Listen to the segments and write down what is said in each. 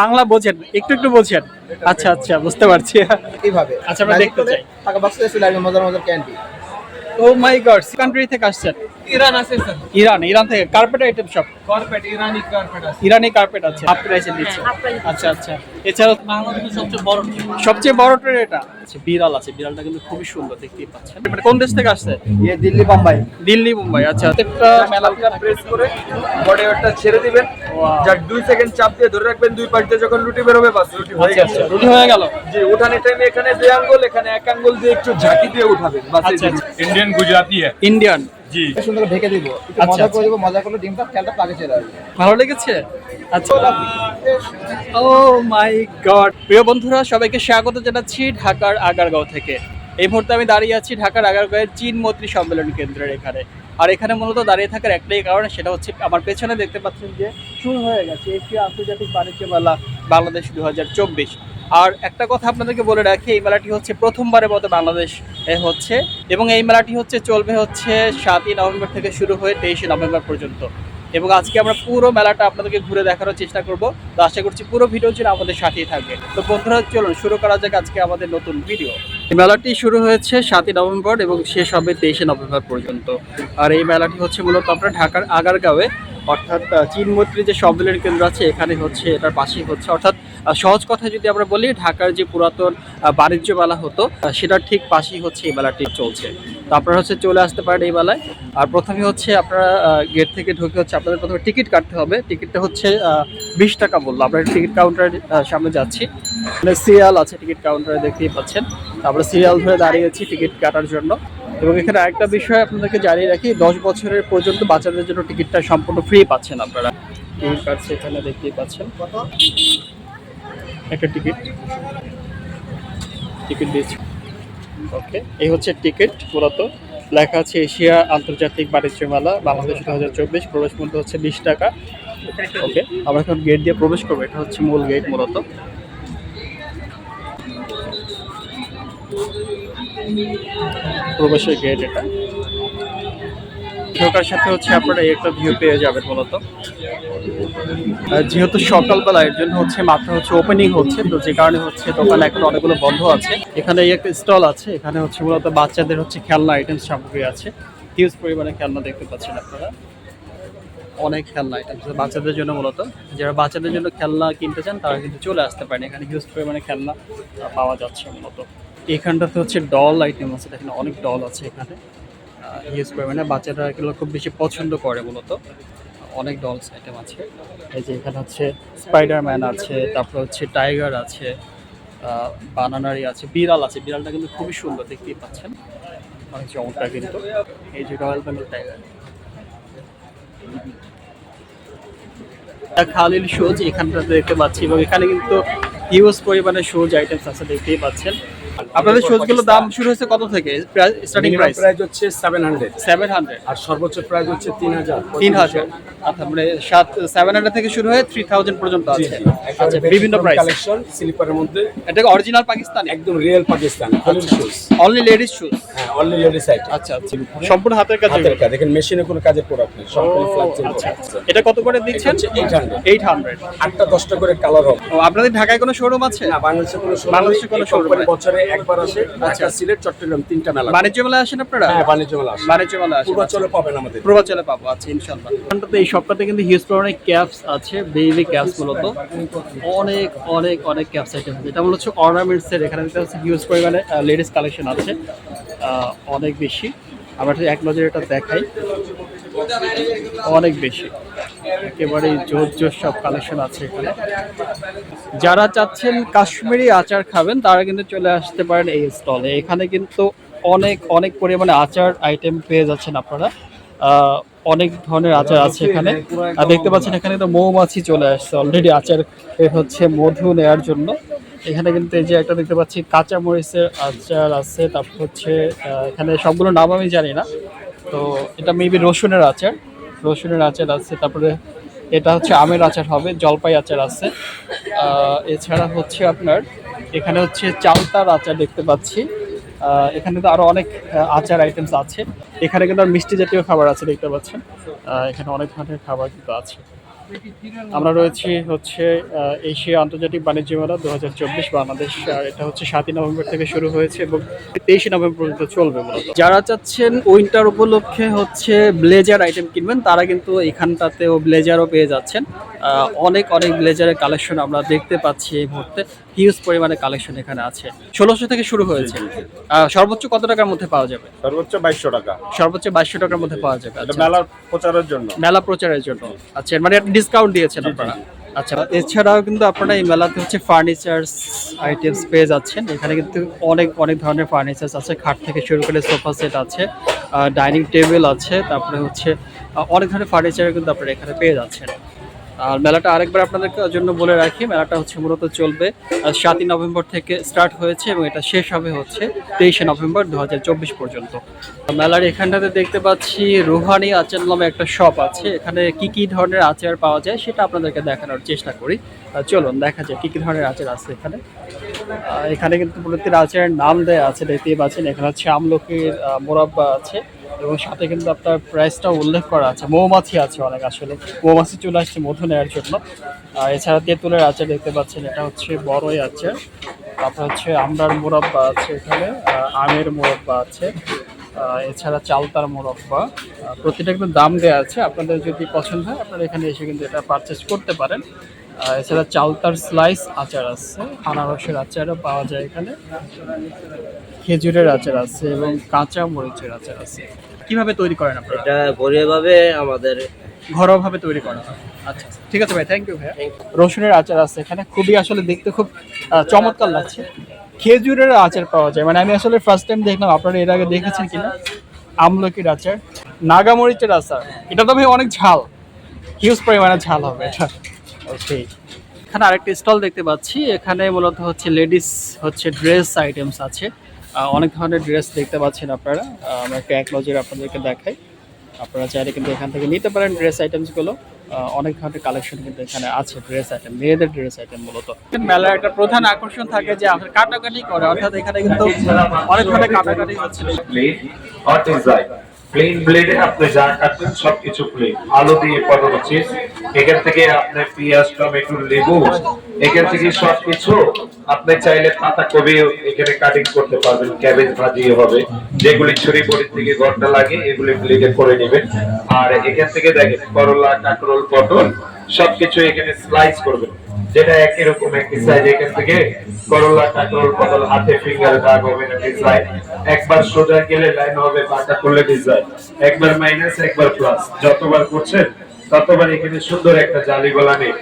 বাংলা বোঝেন, একটু একটু বোঝেন। আচ্ছা আচ্ছা, বুঝতে পারছি। এইভাবে আচ্ছা, আমরা দেখতে চাই। টাকা বক্সে চলে আসবে মজার মজার ক্যান্ডি। ও মাই গড, কান্ট্রি থেকে আসছেন? ইরান আছে স্যার। ইরান থেকে। কার্পেট আইটেম সব? কার্পেট, ইরানি কার্পেট আছে। ইরানি কার্পেট আছে, হাফ প্রাইসে দিচ্ছে। আচ্ছা আচ্ছা, এছাড়াও বাংলাদেশের সবচেয়ে বড় সবচেয়ে বড় ট্রে এটা। আচ্ছা, বিড়াল আছে, বিড়ালটা কিন্তু খুবই সুন্দর, দেখতেই পাচ্ছেন। মানে কোন দেশ থেকে আসছে? ये दिल्ली बम्बई। দিল্লি, মুম্বাই। আচ্ছা, একটা মেলা প্রেস করে বডি ওয়েটটা ছেড়ে দিবেন, যার 2 সেকেন্ড চাপ দিয়ে ধরে রাখবেন, দুই পাশ দিয়ে যখন রুটি বের হবে বাস রুটি হয়ে আচ্ছা গেছে। আচ্ছা, রুটি হয়ে গেল। জি, উঠানের টাইমে এখানে 2 আঙ্গুল, এখানে 1 আঙ্গুল দিয়ে একটু ঝাঁকি দিয়ে উঠাবেন বাস। আচ্ছা আচ্ছা, इंडियन गुजराती है ইন্ডিয়ান। जी। সুন্দর করে ঢেকে দিব, একটু আচ্ছা, মজা আচ্ছা। করে দিব, মজা করলে ডিমটা তেলটা পাকে চলে আসবে। ভালো লেগেছে? আচ্ছা। ও মাই গড, প্রিয় বন্ধুরা, সবাইকে স্বাগত জানাচ্ছি ঢাকার আগারগাঁও থেকে। এই মুহূর্তে আমি দাঁড়িয়ে আছি ঢাকার আগারগাঁওয়ের চীন মৈত্রী সম্মেলন কেন্দ্রের এখানে। আর এখানে মূলত দাঁড়িয়ে থাকার একটাই কারণ, সেটা হচ্ছে আমার পেছনে দেখতে পাচ্ছেন যে শুরু হয়ে গেছে এশিয়া আন্তর্জাতিক বাণিজ্য মেলা বাংলাদেশ 2024। আর একটা কথা আপনাদেরকে বলে রাখি, এই মেলাটি হচ্ছে প্রথমবারের মতো বাংলাদেশ হচ্ছে, এবং এই মেলাটি চলবে 7ই নভেম্বর থেকে শুরু হয়ে 23শে নভেম্বর পর্যন্ত। এবং আজকে আমরা পুরো মেলাটা আপনাদেরকে ঘুরে দেখানোর চেষ্টা করব। তো আশা করছি পুরো ভিডিও জুড়ে আমাদের সাথেই থাকবে। তো বন্ধুরা, চলুন শুরু করা যাক আজকে আমাদের নতুন ভিডিও। এই মেলাটি শুরু হয়েছে 7ই নভেম্বর এবং শেষ হবে 23শে নভেম্বর পর্যন্ত। আর এই মেলাটি মূলত আপনার ঢাকার আগারগাঁওয়ে, অর্থাৎ চীন মৈত্রী যে সম্মেলন কেন্দ্র আছে এখানে এটার পাশেই হচ্ছে। অর্থাৎ সহজ কথায় যদি আমরা বলি, ঢাকার যে পুরাতন বাণিজ্য মেলা হতো সেটার ঠিক পাশেই এই মেলাটি চলছে। তো আপনারা চলে আসতে পারেন এই মেলায়। আর প্রথমে আপনারা গেট থেকে ঢুকে আপনাদের প্রথমে টিকিট কাটতে হবে। টিকিটটা 20 টাকা বললো। আমরা টিকিট কাউন্টারের সামনে যাচ্ছি, মানে সিরিয়াল আছে টিকিট কাউন্টারে, দেখতেই পাচ্ছেন। আমরা সিরিয়াল ধরে দাঁড়িয়েছি টিকিট কাটার জন্য। এবং এখানে আরেকটা বিষয় আপনাদেরকে জানিয়ে রাখি, 10 বছরের পর্যন্ত বাচ্চাদের জন্য টিকিটটা সম্পূর্ণ ফ্রি পাচ্ছেন আপনারা। টিকিট কাটছে এখানে, দেখতেই পাচ্ছেন। একটা টিকিট দিয়েছি। ওকে, এই টিকিট। মূলত লেখা আছে এশিয়া আন্তর্জাতিক বাণিজ্য মেলা বাংলাদেশ 2024, প্রবেশ মূল্য 20 টাকা। ওকে, আমরা এখন গেট দিয়ে প্রবেশ করবো। এটা মূল গেট মূলত। প্রবেশের গেট এটা। ঢোকার সাথে আপনারা একটা ভিউ পেয়ে যাবেন মূলত। যেহেতু সকালবেলা, এর জন্য মাত্র ওপেনিং হচ্ছে, তো যে কারণে দোকান এখন অনেকগুলো বন্ধ আছে। এখানে একটা স্টল আছে, এখানে মূলত বাচ্চাদের খেলনা আইটেম সামগ্রী আছে। হিউজ পরিমাণে খেলনা দেখতে পাচ্ছেন আপনারা, অনেক খেলনা আইটেম বাচ্চাদের জন্য। মূলত যারা বাচ্চাদের জন্য খেলনা কিনতে চান তারা কিন্তু চলে আসতে পারেন, এখানে হিউজ পরিমাণে খেলনা পাওয়া যাচ্ছে মূলত। এখানটাতে ডল আইটেম আছে, দেখেন অনেক ডল আছে এখানে হিউজ পরিমাণে। বাচ্চারা এগুলো খুব বেশি পছন্দ করে মূলত। অনেক ডলস আইটেম আছে। এই যে এখানে স্পাইডারম্যান আছে, তারপর টাইগার আছে, বানানারি আছে, বিড়াল আছে। বিড়ালটা কিন্তু খুবই সুন্দর, দেখতেই পাচ্ছেন, অনেক চমৎকার কিন্তু। এই যে royal Bengal tiger. Khalil shoes এখানটাতে দেখতে পাচ্ছি, এবং এখানে কিন্তু হিউজ পরিমাণে শুজ আইটেমস আছে, দেখতেই পাচ্ছেন। আপনাদের শুজগুলোর দাম শুরু হয়েছে কত থেকে? স্টার্টিং প্রাইস হচ্ছে 700 আর সর্বোচ্চ প্রাইস হচ্ছে 3000। আচ্ছা, মানে 700 থেকে শুরু হয়ে 3000 পর্যন্ত আছে। আচ্ছা, বিভিন্ন প্রাইস। কালেকশন স্লিপারের মধ্যে। এটা অরিজিনাল পাকিস্তানি, একদম real Pakistani Khalil shoes. Only ladies shoes? হ্যাঁ, অনলি লেডিস আইটেম। আচ্ছা আচ্ছা, সম্পূর্ণ হাতের কাজ। হাতের কাজ, দেখেন মেশিনে কোনো কাজের প্রোডাক্ট নেই, সম্পূর্ণ ফ্ল্যাট চেঞ্জ। আচ্ছা, এটা কত করে দিচ্ছেন? 800। 8টা 10টা করে কালার হবে। ও, আপনাদের ঢাকায় কোনো শোরুম আছে? না, বাংলাদেশে কোনো শোরুম কোম্পানি বছরে একবার আসে। আচ্ছা, সিলেট, চট্টগ্রাম 3টা মেলা। বাণিজ্য মেলা আসেন আপনারা? হ্যাঁ, বাণিজ্য মেলা আসে। বাণিজ্য মেলা আসে, পূর্বাঞ্চলে পাবেন আমাদের। পূর্বাঞ্চলে পাবো। আচ্ছা, ইনশাআল্লাহ। এই সপ্তাহে কিন্তু হিউজ পরিমাণে ক্যাপস আছে, বেবি ক্যাপস মূলত। অনেক অনেক অনেক ক্যাপস আইটেম আছে। এটা মূলত অর্নামেন্টস এর। এখানে হিউজ পরিমাণে লেডিস কালেকশন আছে, অনেক বেশি। আমরা এক নজরে এটা দেখাই, অনেক বেশি, একেবারে জোর সব কালেকশন আছে এখানে। যারা চাচ্ছেন কাশ্মীরি আচার খাবেন তারা কিন্তু চলে আসতে পারেন এই স্টলে। এখানে কিন্তু অনেক অনেক পরিমাণে আচার আইটেম পেয়ে যাচ্ছেন আপনারা। অনেক ধরনের আচার আছে এখানে। আর দেখতে পাচ্ছেন এখানে তো মৌমাছি চলে আসছে অলরেডি আচার মধু নেওয়ার জন্য। এখানে কিন্তু এই যে একটা দেখতে পাচ্ছি কাঁচা মরিচের আচার আছে, তারপর এখানে সবগুলো নাম আমি জানি না, তো এটা মেবি রসুনের আচার আছে। তারপরে এটা আমের আচার হবে, জলপাই আচার আছে। এছাড়া আপনার এখানে চালতার আচার দেখতে পাচ্ছি। এখানে তো আরো অনেক আচার আইটেমস আছে। এখানে কিন্তু আর মিষ্টি জাতীয় খাবার আছে, দেখতে পাচ্ছেন। এখানে অনেক ধরনের খাবার কিন্তু আছে। আমরা রয়েছি হচ্ছে এশিয়া আন্তর্জাতিক বাণিজ্য মেলা 2024 বাংলাদেশ। আর এটা হচ্ছে 7ই নভেম্বর থেকে শুরু হয়েছে এবং 23শে নভেম্বর পর্যন্ত চলবে মূলত। যারা চাচ্ছেন উইন্টার উপলক্ষে হচ্ছে ব্লেজার আইটেম কিনবেন তারা কিন্তু এখানটাতেও ব্লেজারও পেয়ে যাচ্ছেন। অনেক অনেক ব্লেজারের কালেকশন আমরা দেখতে পাচ্ছি এই মুহূর্তে। হিউজ পরিমাণে কালেকশন এখানে আছে। 1600 থেকে শুরু হয়েছে। সর্বোচ্চ কত টাকার মধ্যে পাওয়া যাবে? সর্বোচ্চ 2200 টাকা। সর্বোচ্চ 2200 টাকার মধ্যে পাওয়া যাবে। এটা আচ্ছা, মেলার প্রচারের জন্য। মেলা প্রচারের জন্য। আচ্ছা, মানে ডিসকাউন্ট দিয়েছেন আপনারা? আচ্ছা, এছাড়াও কিন্তু আপনারা এই মেলাতে হচ্ছে ফার্নিচার্স আইটেমস পেয়ে যাচ্ছেন। এখানে কিন্তু অনেক অনেক ধরনের ফার্নিচার্স আছে, খাট থেকে শুরু করে সোফা সেট আছে, ডাইনিং টেবিল আছে, তারপরে হচ্ছে অনেক ধরনের ফার্নিচার কিন্তু আপনারা এখানে পেয়ে যাচ্ছেন। আর মেলাটা আরেকবার আপনাদের জন্য বলে রাখি, মেলাটা হচ্ছে মূলত চলবে 7ই নভেম্বর থেকে স্টার্ট হয়েছে এবং এটা শেষ হবে হচ্ছে 23শে নভেম্বর 2024 পর্যন্ত। মেলার এখানটাতে দেখতে পাচ্ছি রুহানি আচার নামে একটা শপ আছে। এখানে কি কি ধরনের আচার পাওয়া যায় সেটা আপনাদেরকে দেখানোর চেষ্টা করি। চলুন দেখা যায় কি কি ধরনের আচার আছে এখানে। এখানে কিন্তু প্রতিটা আচারের নাম দেওয়া আছে, দেখতেই পাচ্ছেন। এখানে হচ্ছে আমলকির মোরাব্বা আছে এবং সাথে কিন্তু আপনার প্রাইসটাও উল্লেখ করা আছে। মৌমাছি আছে অনেক, আসলে মৌমাছি চলে আসছে মধু নেওয়ার জন্য। এছাড়া তেঁতুলের আচার দেখতে পাচ্ছেন, এটা হচ্ছে বড়ই আচার। তারপর হচ্ছে আমড়ার মোরাব্বা আছে, এখানে আমের মোরাব্বা আছে, এছাড়া চালতার মোরব্বা। প্রতিটা কিন্তু দাম দেওয়া আছে, আপনাদের যদি পছন্দ হয় আপনারা এখানে এসে কিন্তু এটা পারচেস করতে পারেন। এছাড়া চালতার স্লাইস আচার আছে, আনারসের আচারও পাওয়া যায় এখানে, খেজুরের আচার আছে এবং কাঁচা মরিচের আচার আছে। কিভাবে তৈরি করেন আপনারা? এটা ঘরোয়াভাবে আমাদের ঘরোয়াভাবে তৈরি করা হয়। আচ্ছা, ঠিক আছে ভাই, থ্যাংক ইউ ভাইয়া। রসুনের আচার আছে এখানে, খুবই আসলে দেখতে খুব চমৎকার লাগছে। খেজুরের আচার পাওয়া যায়, মানে আমি আসলে ফার্স্ট টাইম দেখলাম, আপনারা এর আগে দেখেছেন কিনা। আমলকির আচার, নাগামরিচের আচার, এটা তো ভাই অনেক ঝাল, হিউজ পরিমাণে ঝাল হবে এটা। ওকে, এখানে আরেকটা স্টল দেখতে পাচ্ছি। এখানে মূলত হচ্ছে লেডিস হচ্ছে ড্রেস আইটেমস আছে। অনেক ধরনের ড্রেস দেখতে পাচ্ছেন আপনারা। আমরা একটা এক নজরে আপনাদেরকে দেখাই। আপনারা চাইলে কিন্তু এখান থেকে নিতে পারেন ড্রেস আইটেমসগুলো। অনেক ধরনের কালেকশন কিন্তু এখানে আছে, ড্রেস আইটেম, মেয়েদের ড্রেস আইটেম মূলত। মেলার একটা প্রধান আকর্ষণ থাকে যে আপনার কাটাকাটি করে, অর্থাৎ এখানে কিন্তু অনেক ধরনের কাটাকাটি হচ্ছে। প্লেন ব্লেডে আপনি যা কাটবেন সবকিছু প্লেন। আলু দিয়ে পটাটো চিপস, এখান থেকে আপনি পেঁয়াজ, টমেটো, লেবু, এখান থেকে সবকিছু আপনি চাইলে পাতা কবি এখানে কাটিং করতে পারবেন। ক্যাবেজ ভাজিয়ে হবে, যেগুলি ছুরি বড়ি থেকে ঘরটা লাগে এগুলি ব্লেডে করে নেবেন। আর এখান থেকে দেখেন করলা, কাঁকরোল, পটল সবকিছু এখানে স্লাইস করবেন, যেটা একই রকম একই সাইজ। এখান থেকে করলা, কাঁকরোল, পটল হাতে ফিঙ্গারে দাগ হবে না ডিজাইন। একবার সোজা গেলে লাইন হবে, বাঁকা করলে ডিজাইন। একবার মাইনাস, একবার প্লাস, যতবার করছেন ততবার এখানে সুন্দর একটা জালি গলা নেই।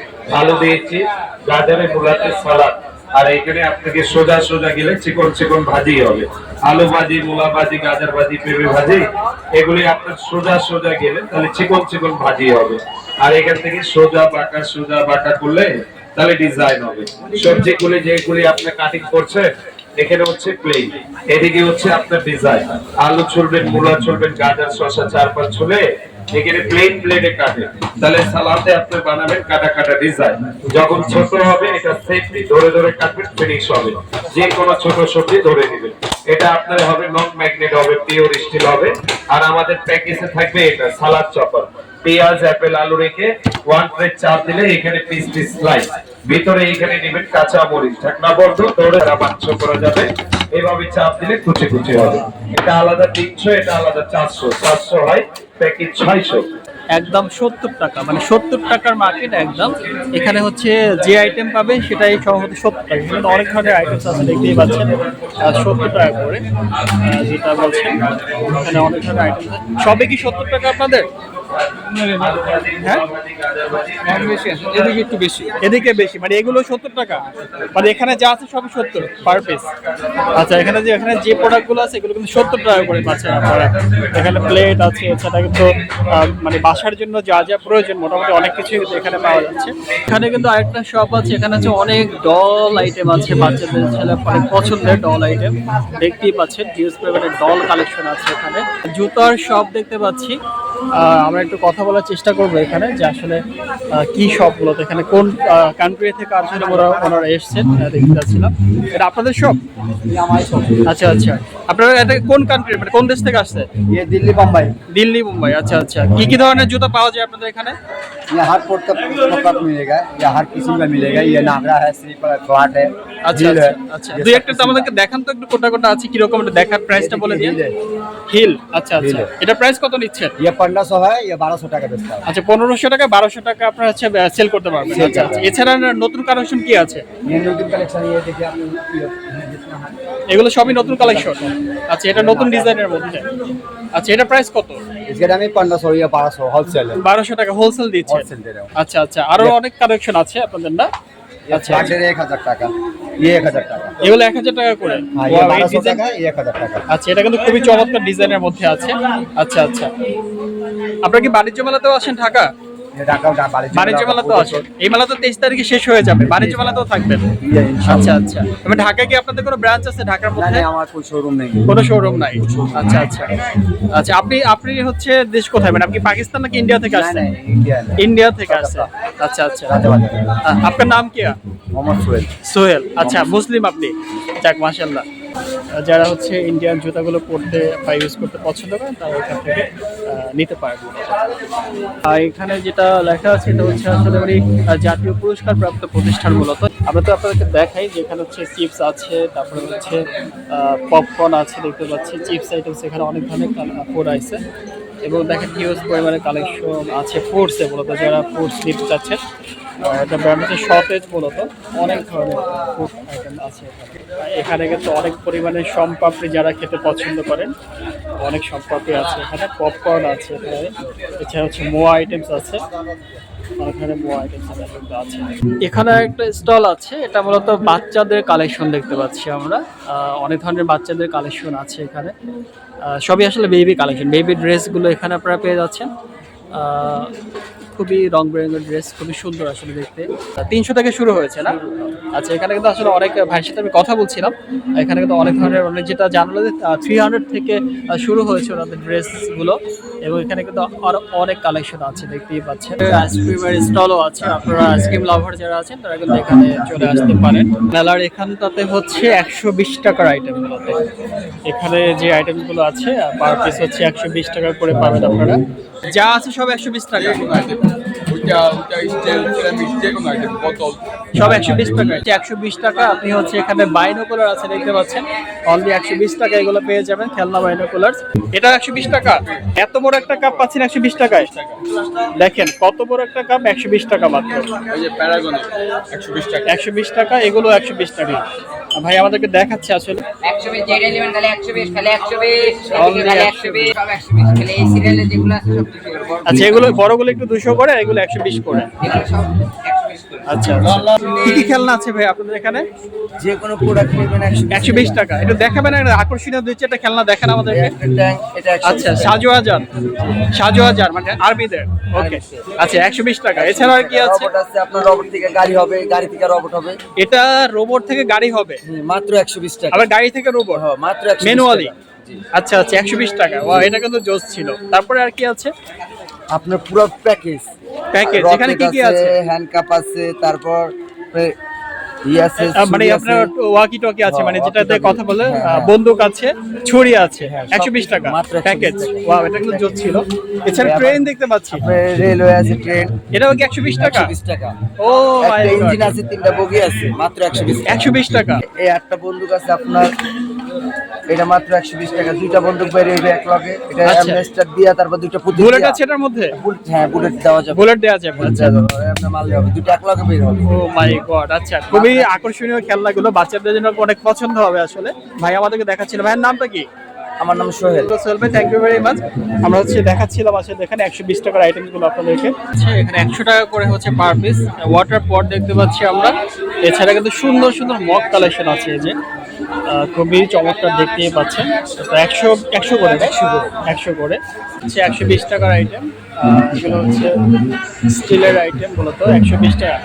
আলু দিয়েছি, গাজরে, মূলাতে সালাদ। আর এখানে আপনাকে সোজা সোজা গেলে চিকন চিকন ভাজি হবে। আলু ভাজি, মূলা ভাজি, গাজর ভাজি, পেঁপে ভাজি, এগুলি আপনার সোজা সোজা গেলে তাহলে চিকন চিকন ভাজি হবে। আর এখান থেকে সোজা বাঁকা করলে তাহলে ডিজাইন হবে। সবজিগুলি যেগুলি আপনি কাটিং করছেন এখানে হচ্ছে প্লেন, এদিকে হচ্ছে আপনার ডিজাইন। আলু ছুলবেন, মূলা ছুলবেন, গাজর, শসা 4-5 ছুলে এখানে প্লেন ব্লেডে কাটে, তাহলে সালাদে আপনি বানাবেন কাটা কাটা ডিজাইন। যখন ছোট হবে এটা সেফটি, ধরে ধরে কাটবেন, ফিনিশ হবে। যে কোনো ছোট সবজি ধরে নেবেন। এটা আপনার হবে নন ম্যাগনেট হবে, পিওর স্টিল হবে। আর আমাদের প্যাকেজে থাকবে এটা সালাদ চপার, পেঁয়াজ, অ্যাপেল, আলু রেখে 1 প্লেট চাপ দিলে এখানে পিস পিস স্লাইস, ভিতরে এখানে নেবেন কাঁচা মরিচ, ঢাকনা বন্ধ, দৌড়ে মাংস করা যাবে। এইভাবে চাপ দিলে কুচি কুচি হবে। এটা আলাদা 300, এটা আলাদা 400। 400 হয়, প্যাকেজ 600। একদম 70 টাকা, মানে 70 টাকার মার্কেট একদম। এখানে হচ্ছে যে আইটেম পাবে সেটাই সম্ভবত 70 টাকা। কিন্তু অনেক ধরনের আইটেমস আছে, দেখতেই পাচ্ছেন 70 টাকা করে যেটা বলছেন। এখানে অনেক ধরনের আইটেম, সবে কি 70 টাকা আপনাদের? হ্যাঁ, এদিকে একটু বেশি, এদিকে বেশি, মানে এগুলো 70 টাকা, মানে এখানে যা আছে সবই 70 পার পিস। আচ্ছা, এখানে যে প্রোডাক্টগুলো আছে এগুলো কিন্তু 70 টাকা করে পাচ্ছেন আপনারা। এখানে প্লেট আছে, এছাড়া কিন্তু মানে বাসার জন্য যা যা প্রয়োজন মোটামুটি অনেক কিছুই এখানে পাওয়া যাচ্ছে। এখানে কিন্তু আরেকটা শপ আছে, এখানে হচ্ছে অনেক ডল আইটেম আছে, বাচ্চাদের ছেলে অনেক পছন্দের ডল আইটেম দেখতেই পাচ্ছেন। হিউজ পরিমাণে ডল কালেকশন আছে এখানে। জুতার শপ দেখতে পাচ্ছি, আমরা একটু কথা বলার চেষ্টা করব এখানে যে আসলে কি শপগুলোতে এখানে কোন কান্ট্রি থেকে আসলে ওনারা এসেছেন দেখতে পাচ্ছিলাম। এটা আপনাদের শপ? আচ্ছা আচ্ছা, আপনারা এটা কোন কান্ট্রি মানে কোন দেশ থেকে আসছে? ये दिल्ली बम्बई। দিল্লি মুম্বাই। আচ্ছা আচ্ছা, কি কি ধরনের জুতা পাওয়া যায় আপনাদের एखाने? ये हर कोट का मिलेगा, ये हर किस्म का मिलेगा। ये नागरा है, स्लीपर है, फ्लैट है, আচ্ছা हील আচ্ছা है। আচ্ছা, ये দুই सब একটা তো আমাদেরকে দেখান তো একটু কোনটা কোনটা আছে কি রকম, একটু দেখার প্রাইসটা বলে দিন। हिल है। হিল, আচ্ছা আচ্ছা, হিল। এটা প্রাইস কত নিচ্ছেন? ये 1500 है, ये 1200 টাকা বেচতে হবে। আচ্ছা 1500 টাকা 1200 টাকা আপনারা হচ্ছে সেল করতে পারবেন। Sell আচ্ছা করতে আচ্ছা, এছাড়া নতুন কালেকশন কি আছে? ये नতুন কালেকশন, ये देखिए আপনি जितना है এগুলো সবই নতুন কালেকশন। আচ্ছা, এটা নতুন ডিজাইনের মধ্যে। আচ্ছা, এটা প্রাইস কত? इसके दाम 1500 या 1200 होलसेल है। 1200 টাকা হোলসেল দিচ্ছে। होलसेल दे रहा हूं। আচ্ছা আচ্ছা, আরো অনেক কালেকশন আছে আপনাদের না? ये আচ্ছা फ्लैट है 1000 টাকা, ये 1000 টাকা। এগুলো 1000 টাকা করে। हाँ, Wow, ये এই 1200 ডিজাইন। টাকা, ये 1000 টাকা। আচ্ছা, এটা কিন্তু খুবই চমৎকার ডিজাইনের মধ্যে আছে। আচ্ছা আচ্ছা, আপনারা কি বাণিজ্য মেলাতেও আসেন ঢাকা? ये ঢাকা বাণিজ্য মেলাতেও আসেন? এই মেলা তো 23 তারিখে শেষ হয়ে যাবে, বাণিজ্য মেলাতেও থাকবেন? ये इंशाल्लाह। আচ্ছা আচ্ছা, এবার ঢাকায় কি আপনাদের কোনো ব্রাঞ্চ আছে ঢাকার না মধ্যে? না, আমার কোন শোরুম নেই। কোনো শোরুম নাই। আচ্ছা আচ্ছা আচ্ছা, আপনি হচ্ছে দেশ কোথায়, মানে আপনি পাকিস্তান নাকি ইন্ডিয়া থেকে না আসছেন? না, ইন্ডিয়া না। ইন্ডিয়া থেকে আসছে। আচ্ছা আচ্ছা, রাজাবাজার। আপনার নাম কি? মোহাম্মদ সোহেল। সোহেল। আচ্ছা, মুসলিম আপনি? যাক মাশাআল্লাহ। যারা হচ্ছে ইন্ডিয়ান জুতাগুলো পরতে বা ইউজ করতে পছন্দ করেন তারা এখান থেকে নিতে পারবেন। আর এখানে যেটা লেখা আছে এটা হচ্ছে আসলে মানে জাতীয় পুরস্কার প্রাপ্ত প্রতিষ্ঠান মূলত। আমরা তো আপনাদেরকে দেখাই যে এখানে হচ্ছে চিপস আছে, তারপরে হচ্ছে পপকর্ন আছে, দেখতে পাচ্ছি চিপস আইটেমস এখানে অনেক ধরনের ফুড আছে এবং দেখেন হিউজ পরিমাণে কালেকশন আছে ফুডসে, মূলত যারা ফুডস নিতে চাচ্ছেন। এটা ব্র্যান্ড হচ্ছে সতেজ, মূলত অনেক ধরনের ফুড আইটেম আছে এখানে কিন্তু অনেক পরিমাণে সম্পাপড়ি যারা খেতে পছন্দ করেন, অনেক সম্পাপড়ি আছে এখানে, পপকর্ন আছে এখানে, এছাড়া হচ্ছে মোয়া আইটেমস আছে, অনেক ধরনের মোয়া আইটেমস আছে। এখানে একটা স্টল আছে, এটা মূলত বাচ্চাদের কালেকশন দেখতে পাচ্ছি আমরা। অনেক ধরনের বাচ্চাদের কালেকশন আছে এখানে, সবই আসলে বেবি কালেকশন, বেবি ড্রেসগুলো এখানে আপনারা পেয়ে যাচ্ছেন। খুবই রং বেরঙের ড্রেস, খুবই সুন্দর আসলে দেখতে। 300 থেকে শুরু হয়েছে না? আচ্ছা, এখানে কিন্তু আসলে অনেক ভাইয়ের সাথে আমি কথা বলছিলাম, এখানে কিন্তু অনেক ধরনের মানে যেটা জানলো যে 300 থেকে শুরু হয়েছে ওনাদের ড্রেসগুলো এবং এখানে কিন্তু আরো অনেক কালেকশন আছে দেখতেই পাচ্ছেন। আইসক্রিমের স্টলও আছে, আপনারা আইসক্রিম লাভার যারা আছেন তারা কিন্তু এখানে চলে আসতে পারেন। মেলার এখানটাতে হচ্ছে 120 টাকার আইটেমগুলোতে, এখানে যে আইটেমগুলো আছে পার পিস হচ্ছে 120 টাকা করে পাবেন আপনারা। যা আছে সব 120 টাকা, সব 120 টাকা। 120 টাকা আপনি হচ্ছে এখানে বাইনোকুলার আছে দেখতে পাচ্ছেন, অনলি 120 টাকা এগুলো পেয়ে যাবেন, খেলনা বাইনোকুলার। এটা 120 টাকা, এত বড় একটা কাপ পাচ্ছেন 120 টাকায়। দেখেন কত বড় একটা কাপ, 120 টাকা মাত্র। এই যে প্যারাগনে 120 টাকা। 120 টাকা, এগুলো 120 টাকা। ভাই আমাদেরকে দেখাচ্ছে আসলে 120 যেটা নেবেন খালি 120 খালি 120 খালি 120 সব 120 খালি এই সিরিয়ালে যেগুলো আছে সব 200 করে বড় আচ্ছা, এগুলো বড়গুলো একটু 200 করে, এগুলো 120 করে। এগুলো সব 120 করে। আচ্ছা আচ্ছা, কি কি খেলনা আছে ভাই আপনাদের এখানে? যে কোনো প্রোডাক্ট নেবেন 120 টাকা। এটা দেখাবেন, একটা আকর্ষণীয় 2-4টা খেলনা দেখেন আমাদেরকে। ট্যাঙ্ক, এটা 120 আচ্ছা, সাজোয়াজার, সাজোয়াজার মানে আরবিদের। ওকে, আচ্ছা 120 টাকা। এছাড়া আর কি আছে? রোবট আছে, আপনার রোবট থেকে গাড়ি হবে, গাড়ি থেকে রোবট হবে। এটা রোবট থেকে গাড়ি হবে, মাত্র 120 টাকা। আবার গাড়ি থেকে রোবট, হ্যাঁ, মাত্র 120 ম্যানুয়ালি। টাকা। জি। আচ্ছা আচ্ছা, 120 টাকা। ওয়াও, এটা কিন্তু জোস ছিল। তারপরে আর কি আছে? আপনার পুরো প্যাকেজ। প্যাকেজ, এখানে কি কি আছে? হ্যান্ডকাপ আছে, তারপর আছে, মানে ছুরি আপনার আছে। ওয়াকি টকি আছে, মানে হ্যাঁ, যেটাতে walkie-talkie। কথা বলে, হ্যাঁ। বন্দুক আছে, ছুরি আছে, হ্যাঁ, 120 টাকা মাত্র 120 প্যাকেজ। টাকা। ওয়াও, এটা কিন্তু জোস ছিল। এছাড়া আবার- ট্রেন দেখতে পাচ্ছি, আপনার রেলওয়ে আছে, ট্রেন, এটাও কি 120 টাকা? 120 টাকা। ও মাই একটা ইঞ্জিন গড, আছে, 3টা বগি আছে, মাত্র 120 টাকা। 120 টাকা। এই একটা বন্দুক আছে আপনার, এটা মাত্র 120 টাকা। 2টা বন্দুক বের হইবে এক লগে, এটা আচ্ছা। অ্যামনেস্টার দিয়া, তারপর 2টা পুঁতি বুলেট দিয়া- আছে এটার মধ্যে? হ্যাঁ, বুলেট দেওয়া যাবে। বুলেট দেওয়া যাবে। বুলেট আচ্ছা, দেওয়া যাবে, আপনার মারলে হবে, 2টা এক লগে বের হবে। ও মাই গড। আচ্ছা, খুবই আকর্ষণীয় খেলনাগুলো, বাচ্চাদের জন্য অনেক পছন্দ হবে আসলে। ভাই আমাদেরকে দেখাচ্ছিল, ভাইয়ের নামটা কি? আমার নাম সোহেল। সোহেল ভাই, থ্যাংক ইউ ভেরি মাচ। আমরা হচ্ছে দেখাচ্ছিলাম আসলে, দেখেন 120 টাকার আইটেমগুলো আপনাদেরকে। আচ্ছা, এখানে 100 টাকা করে হচ্ছে পার পিস ওয়াটার পট দেখতে পাচ্ছি আমরা। এছাড়া কিন্তু সুন্দর সুন্দর মগ কালেকশন আছে, এই যে খুবই চমৎকার দেখতেই পাচ্ছেন। 100 করে 100 করে হচ্ছে 120 টাকার আইটেম। এগুলো হচ্ছে স্টিলের আইটেম, মূলত 120 টাকা।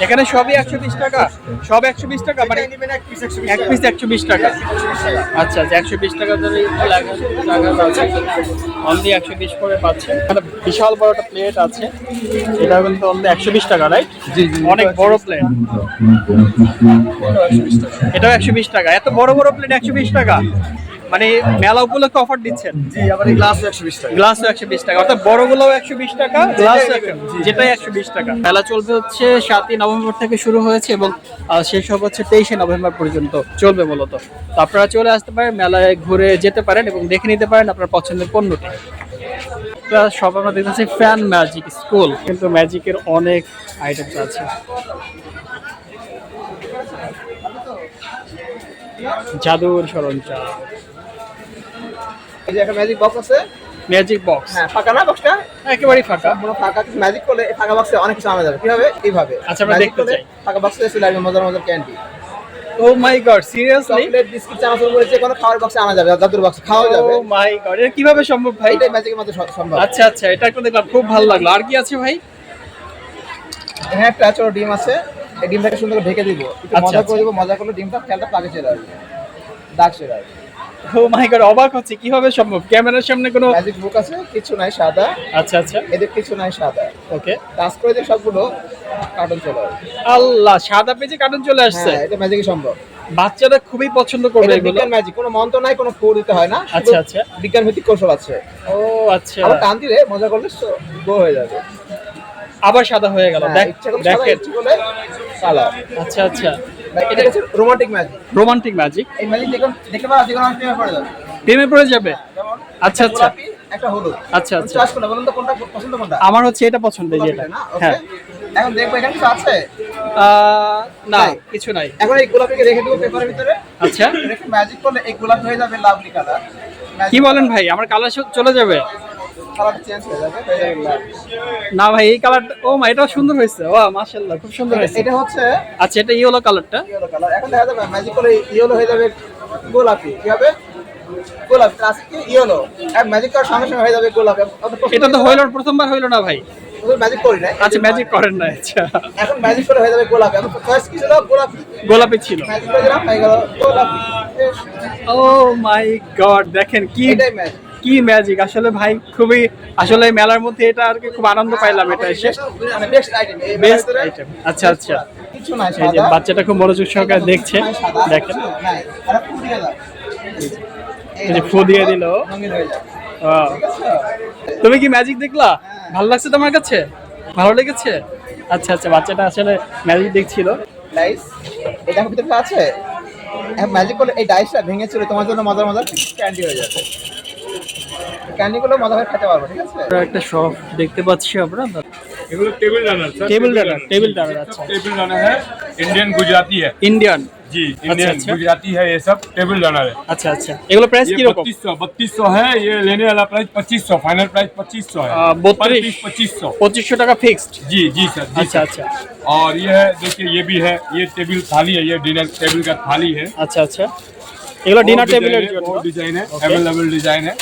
এখানে সবই 120 টাকা, সব 120 টাকা, মানে এক পিস 120 টাকা। আচ্ছা আচ্ছা, 120 টাকা ধরে অনলি 120 করে পাচ্ছে। এখানে বিশাল বড় একটা প্লেট আছে, এটা কিন্তু অনলি 120 টাকা, রাইট? জি জি, অনেক বড় প্লেট, এটাও 120 টাকা। এত বড় বড় প্লেট 120 টাকা, মানে মেলা উপলক্ষে অফার দিচ্ছেন? জি, আবার এই গ্লাস 120 টাকা। গ্লাসও 120 টাকা, অর্থাৎ বড়গুলোও 120 টাকা, গ্লাস যেটাই 120 টাকা। মেলা চলবে হচ্ছে 7ই নভেম্বর থেকে শুরু হয়েছে এবং শেষ হবে হচ্ছে 23শে নভেম্বর পর্যন্ত চলবে মূলত। তো আপনারা চলে আসতে পারেন, মেলায় ঘুরে যেতে পারেন এবং দেখে নিতে পারেন আপনার পছন্দের পণ্যটি। সব আমরা দেখতেছি ফ্যান ম্যাজিক স্কুল, কিন্তু ম্যাজিকের অনেক আইটেমস আছে। জাদুর সরঞ্জাম, এই যে একটা ম্যাজিক বক্স আছে, ম্যাজিক বক্স, হ্যাঁ ফাঁকা না বক্সটা, একেবারেই ফাঁকা। পুরো ফাঁকা। ম্যাজিক করলে এই ফাঁকা বক্সে অনেক কিছু আনা যাবে। কিভাবে? এইভাবে। আচ্ছা, আমরা Magic দেখতে করলে চাই। ফাঁকা বক্সে চলে আসবে মজার মজার ক্যান্ডি, ও মাই গড, সিরিয়াসলি? চকলেট, বিস্কিট, চানাচুর করে যে কোনো খাওয়ার বক্সে আনা যাবে, জাদুর বক্সে খাওয়া যাবে। ও মাই গড, এটা কিভাবে সম্ভব ভাই? এটাই ম্যাজিকের মধ্যে সম্ভব। আচ্ছা আচ্ছা, এটা একটু দেখলাম, খুব ভালো লাগলো। আর কি আছে ভাই? এখানে একটা ছোট ডিম আছে, এই ডিমটাকে সুন্দর করে ঢেকে দিব, একটু আচ্ছা, মজা করে আচ্ছা। দিব। মজা করলে ডিমটা খেলটা পাকে চলে আসবে, দাগ চলে আসবে। ও মাই গড, অবাক হচ্ছে, কিভাবে সম্ভব? ক্যামেরার সামনে কোনো? ম্যাজিক বুক আছে, কিছু নাই সাদা, আচ্ছা আচ্ছা, এদের কিছু নাই সাদা। ওকে। টাচ করে দিয়ে সবগুলো কার্টুন চলে আসবে। আল্লাহ, সাদা পেজে কার্টুন চলে আসছে। হ্যাঁ, এটা ম্যাজিকই সম্ভব। বাচ্চারা খুবই পছন্দ করবে এটা এগুলো। বিজ্ঞান ম্যাজিক, কোনো মন্ত্র নাই, কোনো ফোর দিতে হয় না। শুধু আচ্ছা, আচ্ছা। বিজ্ঞান ভিত্তিক কৌশল আছে। ও আচ্ছা, আবার টান দিলে মজা করলে গো হয়ে যাবে। আবার সাদা হয়ে গেল। হ্যাঁ, ইচ্ছা করলে সাদা, দেখেন। ইচ্ছা করলে কালার। আচ্ছা আচ্ছা, এটা হচ্ছে রোমান্টিক ম্যাজিক। রোমান্টিক ম্যাজিক, এই ম্যাজিক দেখে পাওয়া যেকোনো প্রেমে পড়ে যাবে। প্রেমে পড়ে যাবে। যেমন আচ্ছা আচ্ছা, গোলাপি, একটা হলুদ। আচ্ছা আচ্ছা। চয়েস করলে বলুন তো কোনটা পছন্দ, কোনটা? আমার হচ্ছে এটা পছন্দ, এই যে এটা। গোলাপিটা না? ওকে। হ্যাঁ। এখন দেখবো এখানে কিছু আছে। না, নাই। কিছু নাই। এখন এই গোলাপিকে রেখে দেবো পেপারের ভিতরে। আচ্ছা, রেখে ম্যাজিক করলে এই গোলাপি হয়ে যাবে লাভলি কালার। কি বলেন ভাই? আমার কালার চলে যাবে? কালার চেঞ্জ হয়ে যাবে, হয়ে যাবে লাভলি। না ভাই, এই কালারটা, ও মা, এটাও সুন্দর হয়েছে। ও মাশাআল্লাহ, খুব সুন্দর হয়েছে। এটা হচ্ছে আচ্ছা, এটা ইয়েলো কালারটা। Yellow colour. এখন দেখা যাবে ম্যাজিক করলে ইয়েলো হয়ে যাবে গোলাপি। কি হবে? গোলাপি প্লাস কি ইয়েলো। আর ম্যাজিক করার সঙ্গে সঙ্গে হয়ে যাবে গোলাপি। এটা তো হইলো, প্রথমবার হইলো না ভাই? ম্যাজিক করি না। আচ্ছা, ম্যাজিক করেন না। আচ্ছা, এখন ম্যাজিক করে হয়ে যাবে গোলাপি। এখন চয়েস কি ছিল? গোলাপি। গোলাপি ছিল। ম্যাজিক করে দিলাম, হয়ে গেল গোলাপি। ও মাই গড, দেখেন কি এটাই ম্যাজিক। কি ম্যাজিক আসলে ভাই, খুবই আসলে মেলার মধ্যে এটা আর কি খুব আনন্দ পাইলাম এটা এসে। মানে বেস্ট আইটেম, এই বেস্ট ভিতরে আইটেম। আচ্ছা আচ্ছা, কিছু নাই এই যে সাদা। বাচ্চাটা খুব মনোযোগ সহকারে দেখছে, দেখেন। নাই, আরে ফুল দিয়ে দাও। এই যে ফু দিয়ে দিল। রঙিন হয়ে যাবে। Wow. ঠিক আছে? তুমি কি ম্যাজিক দেখলা? ভালো লাগছে তোমার কাছে? ভালো লেগেছে? আচ্ছা আচ্ছা, বাচ্চাটা আসলে ম্যাজিক দেখছিল। ডাইস এটা ভিতরে আছে। এখন ম্যাজিক করলে এই ডাইসটা ভেঙে চলে তোমার জন্য মজার মজার ক্যান্ডি হয়ে যাবে। ক্যান্ডিগুলো মজা করে খেতে পারবো, ঠিক আছে? আমরা একটা শপ দেখতে পাচ্ছি আমরা। এগুলো table runner sir, table runner, আচ্ছা। टेबल रनर है, इंडियन गुजराती है ইন্ডিয়ান। जी, इंडियन अच्छा। गुजराती है, ये सब टेबल रनर है। আচ্ছা আচ্ছা, এগুলো প্রাইস কি ये রকম? 3200 है, ये लेने वाला प्राइस 2500, फाइनल प्राइस 2500 है। 32 पर पीस 2500। 2500 টাকা ফিক্সড। जी जी सर, जी अच्छा सर। अच्छा और ये है, देखिए ये भी है, ये टेबल थाली है, ये डिनर टेबल का थाली है। আচ্ছা আচ্ছা, এগুলো ডিনার টেবিলের জন্য। वो डिजाइन है, Okay। अवेलेबल डिजाइन है।